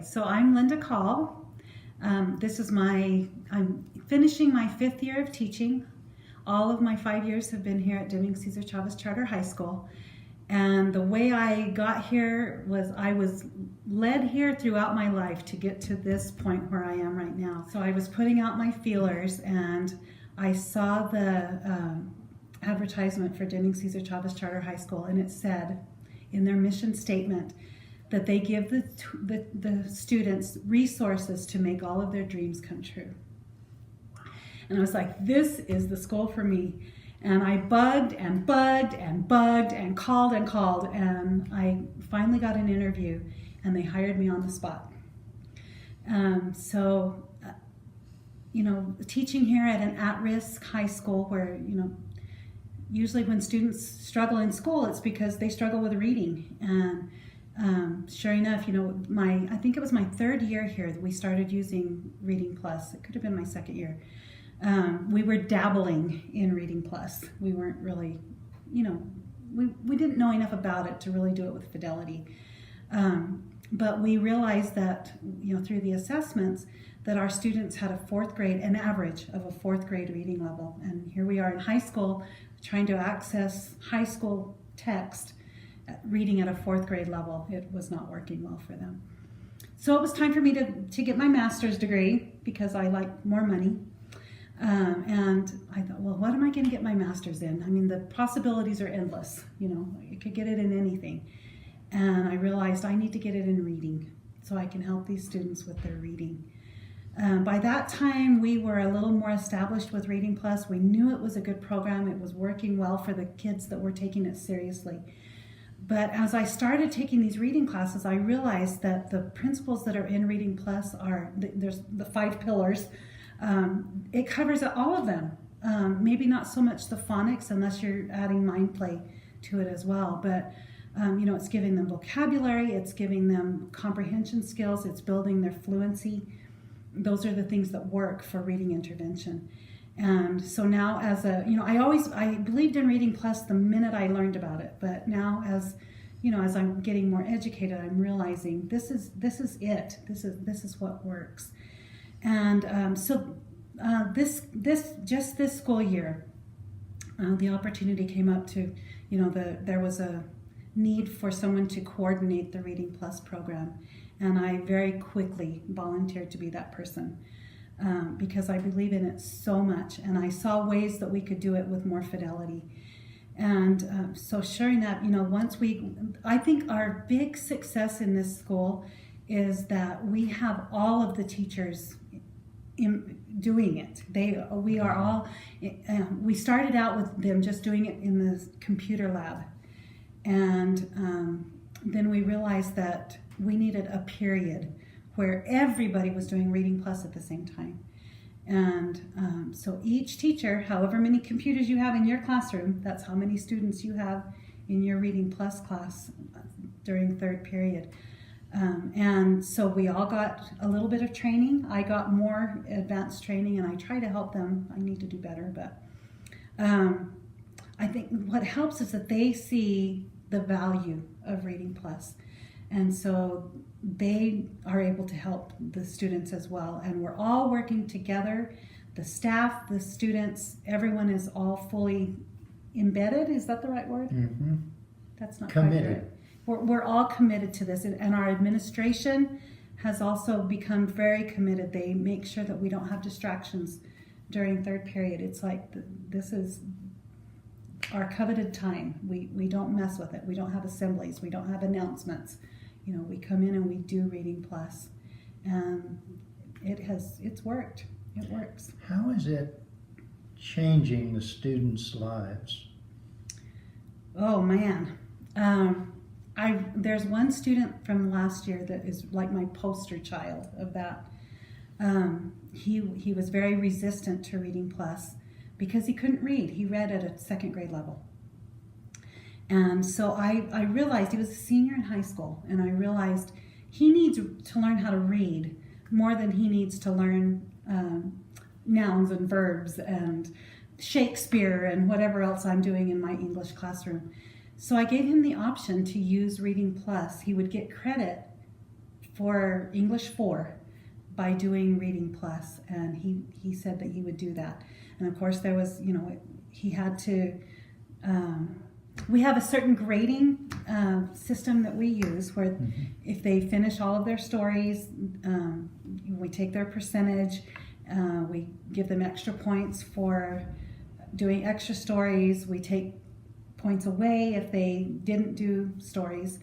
So I'm Lynda Call. I'm finishing my 5th year of teaching. All of my 5 years have been here at Deming Cesar Chavez Charter High School. And the way I got here was I was led here throughout my life to get to this point where I am right now. So I was putting out my feelers and I saw the advertisement for Deming Cesar Chavez Charter High School, and it said in their mission statement that they give the students resources to make all of their dreams come true. And I was like, this is the school for me. And I bugged and bugged and bugged and called, and I finally got an interview, and they hired me on the spot. Teaching here at an at-risk high school where, usually when students struggle in school, it's because they struggle with reading. And sure enough, I think it was my 3rd year here that we started using Reading Plus. It could have been my 2nd year. We were dabbling in Reading Plus. We weren't really, we didn't know enough about it to really do it with fidelity. But we realized that, through the assessments, that our students had an average of a 4th grade reading level. And here we are in high school trying to access high school text, reading at a 4th grade level. It was not working well for them. So it was time for me to get my master's degree because I like more money. And I thought, well, what am I going to get my master's in? I mean, the possibilities are endless. You could get it in anything. And I realized I need to get it in reading so I can help these students with their reading. By that time, we were a little more established with Reading Plus. We knew it was a good program. It was working well for the kids that were taking it seriously. But as I started taking these reading classes, I realized that the principles that are in Reading Plus there's the 5 pillars. It covers all of them. Maybe not so much the phonics unless you're adding mind play to it as well. But, it's giving them vocabulary, it's giving them comprehension skills, it's building their fluency. Those are the things that work for reading intervention. And so now I believed in Reading Plus the minute I learned about it. But now as I'm getting more educated, I'm realizing this is it. This is what works. And this school year, the opportunity came up to, there was a need for someone to coordinate the Reading Plus program. And I very quickly volunteered to be that person because I believe in it so much. And I saw ways that we could do it with more fidelity. And so sure enough, I think our big success in this school is that we have all of the teachers doing it. We started out with them just doing it in the computer lab. And then we realized that we needed a period where everybody was doing Reading Plus at the same time. And so each teacher, however many computers you have in your classroom, that's how many students you have in your Reading Plus class during 3rd period. And so we all got a little bit of training. I got more advanced training, and I try to help them. I need to do better, but I think what helps is that they see the value of Reading Plus. And so they are able to help the students as well. And we're all working together. The staff, the students, everyone is all fully embedded. Is that the right word? Mm-hmm. That's not committed. We're all committed to this. And our administration has also become very committed. They make sure that we don't have distractions during 3rd period. It's like this is our coveted time. We don't mess with it. We don't have assemblies. We don't have announcements. We come in and we do Reading Plus, and it's worked. It works. How is it changing the students' lives? Oh man, there's one student from last year that is like my poster child of that. He was very resistant to Reading Plus because he couldn't read. He read at a 2nd grade level. And so I realized he was a senior in high school, and I realized he needs to learn how to read more than he needs to learn nouns and verbs and Shakespeare and whatever else I'm doing in my English classroom. So I gave him the option to use Reading Plus. He would get credit for English 4 by doing Reading Plus, and he said that he would do that. And of course there was, he had to, we have a certain grading system that we use where if they finish all of their stories, we take their percentage, we give them extra points for doing extra stories, we take points away if they didn't do stories,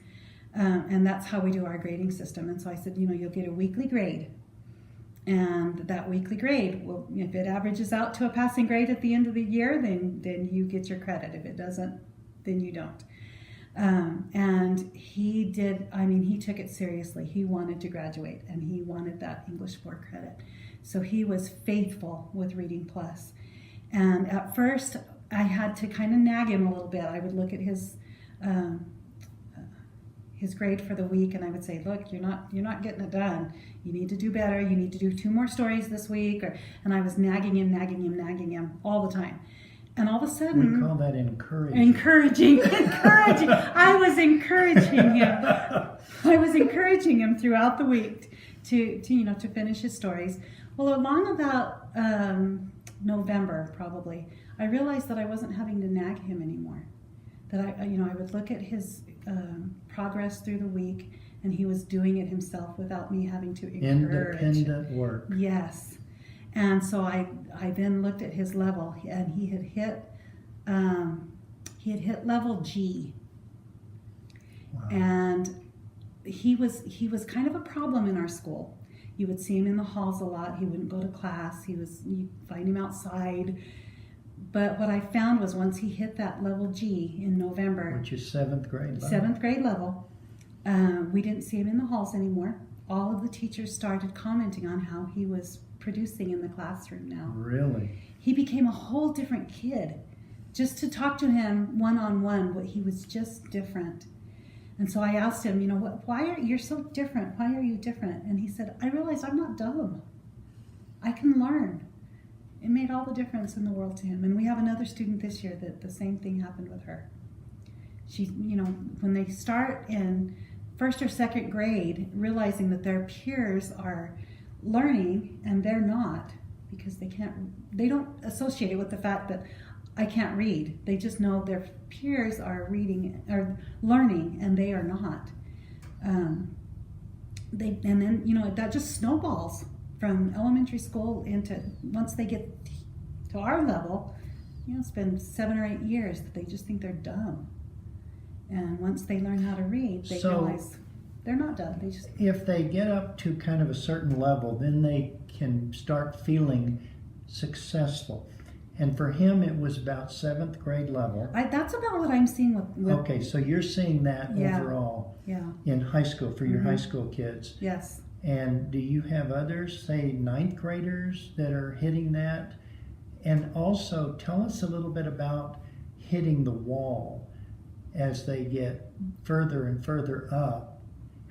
and that's how we do our grading system. And so I said, you'll get a weekly grade, and that weekly grade, well, if it averages out to a passing grade at the end of the year, then you get your credit. If it doesn't, then you don't. And he did, he took it seriously. He wanted to graduate, and he wanted that English 4 credit. So he was faithful with Reading Plus. And at first, I had to kind of nag him a little bit. I would look at his grade for the week, and I would say, look, you're not getting it done. You need to do better. You need to do 2 more stories this week. And I was nagging him all the time. And all of a sudden, we call that encouraging. Encouraging. I was encouraging him throughout the week to finish his stories. Well, along about November, probably, I realized that I wasn't having to nag him anymore. That I would look at his progress through the week, and he was doing it himself without me having to encourage. Independent work. Yes. And so I then looked at his level, and he had hit level G. Wow. And he was kind of a problem in our school. You would see him in the halls a lot. He wouldn't go to class. You'd find him outside. But what I found was once he hit that level G in November, which is 7th grade level. 7th grade level, we didn't see him in the halls anymore. All of the teachers started commenting on how he was producing in the classroom now. Really? He became a whole different kid. Just to talk to him one-on-one, he was just different. And so I asked him, you're so different? Why are you different? And he said, I realized I'm not dumb. I can learn. It made all the difference in the world to him. And we have another student this year that the same thing happened with her. She, when they start in 1st or 2nd grade, realizing that their peers are learning and they're not, because they don't associate it with the fact that I can't read. They just know their peers are learning and they are not. That just snowballs from elementary school into, once they get to our level, it's been 7 or 8 years that they just think they're dumb. And once they learn how to read, they realize they're not dumb. If they get up to kind of a certain level, then they can start feeling successful. And for him, it was about 7th grade level. That's about what I'm seeing with okay, so you're seeing that overall in high school for your high school kids. Yes. And do you have others, say 9th graders, that are hitting that? And also, tell us a little bit about hitting the wall as they get further and further up.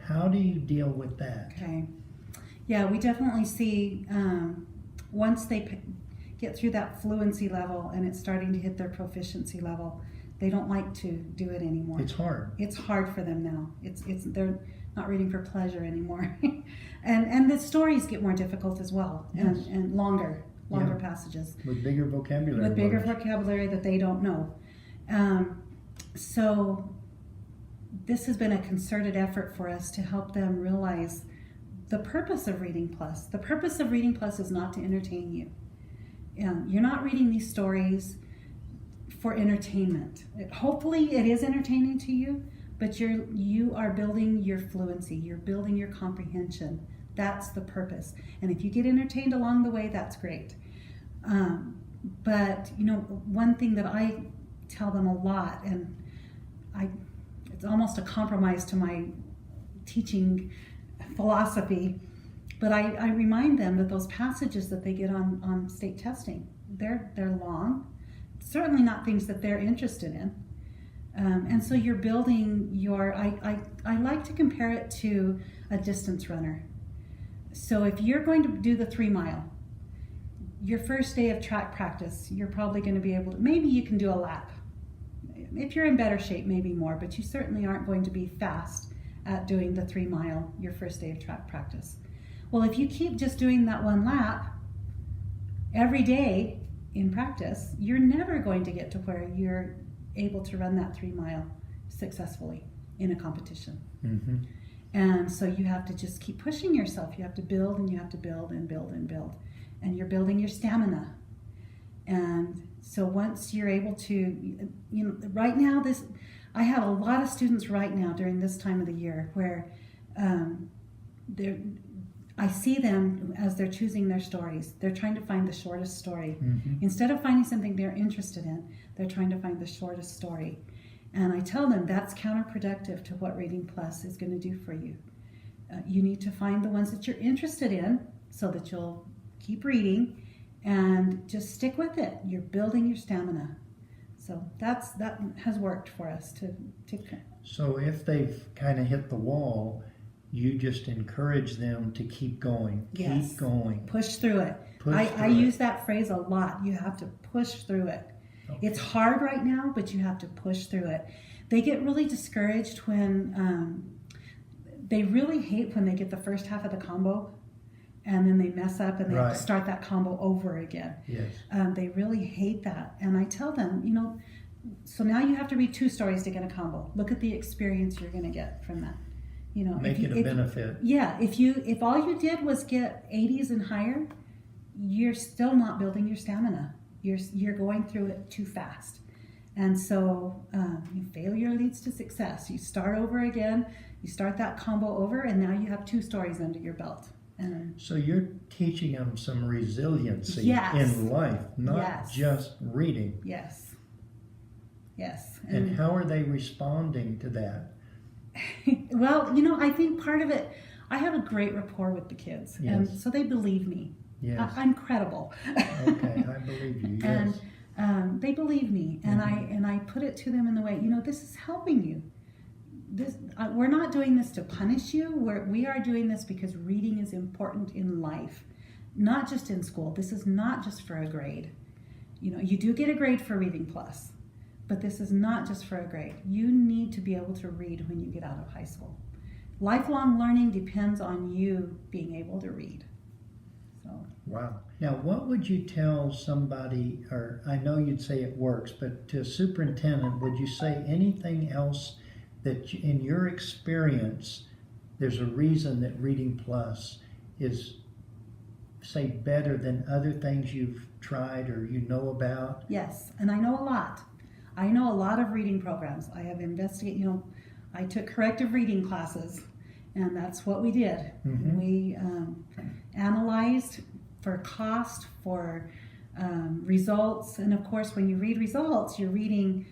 How do you deal with that? Okay. Yeah, we definitely see once they get through that fluency level and it's starting to hit their proficiency level, they don't like to do it anymore. It's hard. It's hard for them now. They're not reading for pleasure anymore. and the stories get more difficult as well, and longer passages. With bigger vocabulary. With bigger vocabulary that they don't know. So this has been a concerted effort for us to help them realize the purpose of Reading Plus. The purpose of Reading Plus is not to entertain you. You're not reading these stories for entertainment. Hopefully it is entertaining to you, but you are building your fluency. You're building your comprehension. That's the purpose. And if you get entertained along the way, that's great. But one thing that I tell them a lot, and it's almost a compromise to my teaching philosophy, but I remind them that those passages that they get on state testing, they're long, certainly not things that they're interested in. And so you're building I like to compare it to a distance runner. So if you're going to do the 3 mile, your first day of track practice, you're probably going to be able to, maybe you can do a lap. If you're in better shape, maybe more, but you certainly aren't going to be fast at doing the 3 mile your first day of track practice. Well, if you keep just doing that 1 lap every day in practice, you're never going to get to where you're able to run that 3 mile successfully in a competition. Mm-hmm. And so you have to just keep pushing yourself. You have to build and you have to build and build and build. And you're building your stamina. And so once you're able to, right now, I have a lot of students right now during this time of the year where I see them as they're choosing their stories. They're trying to find the shortest story. Mm-hmm. Instead of finding something they're interested in, they're trying to find the shortest story. And I tell them that's counterproductive to what Reading Plus is going to do for you. You need to find the ones that you're interested in so that you'll keep reading and just stick with it. You're building your stamina. So that has worked for us to. So if they've kind of hit the wall, you just encourage them to keep going. Yes. Keep going. Push through it. I use that phrase a lot. You have to push through it. Okay. It's hard right now, but you have to push through it. They get really discouraged when they really hate when they get the first half of the combo and then they mess up and they have to start that combo over again. Yes. They really hate that. And I tell them, so now you have to read 2 stories to get a combo. Look at the experience you're going to get from that. Make it a benefit. Yeah. If all you did was get 80s and higher, you're still not building your stamina. You're going through it too fast. And so failure leads to success. You start over again, you start that combo over, and now you have 2 stories under your belt. So you're teaching them some resiliency Yes. in life, not Yes. just reading. Yes. Yes. And how are they responding to that? Well, I think part of it, I have a great rapport with the kids. Yes. And so they believe me. Yes. I'm credible. Okay, I believe you. Yes. And they believe me, and Mm-hmm. I put it to them in the way, this is helping you. We're not doing this to punish you. We are doing this because reading is important in life, not just in school. This is not just for a grade. You do get a grade for Reading Plus, but this is not just for a grade. You need to be able to read when you get out of high school. Lifelong learning depends on you being able to read. So. Wow. Now, what would you tell somebody, or I know you'd say it works, but to a superintendent, would you say anything else that in your experience, there's a reason that Reading Plus is, say, better than other things you've tried or you know about? Yes, and I know a lot. I know a lot of reading programs. I have investigated, I took corrective reading classes, and that's what we did. Mm-hmm. We analyzed for cost, for results, and of course when you read results, you're reading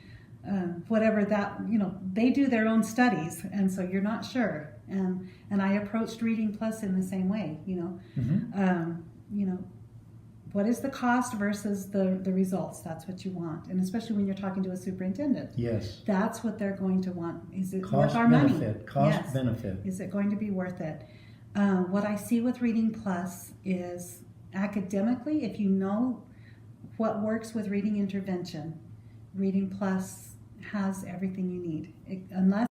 whatever that, they do their own studies, and so you're not sure. And I approached Reading Plus in the same way, Mm-hmm. What is the cost versus the results? That's what you want. And especially when you're talking to a superintendent. Yes. That's what they're going to want. Is it Cost worth our benefit. money? Cost Yes. benefit. Is it going to be worth it? What I see with Reading Plus is academically, if you know what works with reading intervention, Reading Plus has everything you need. Unless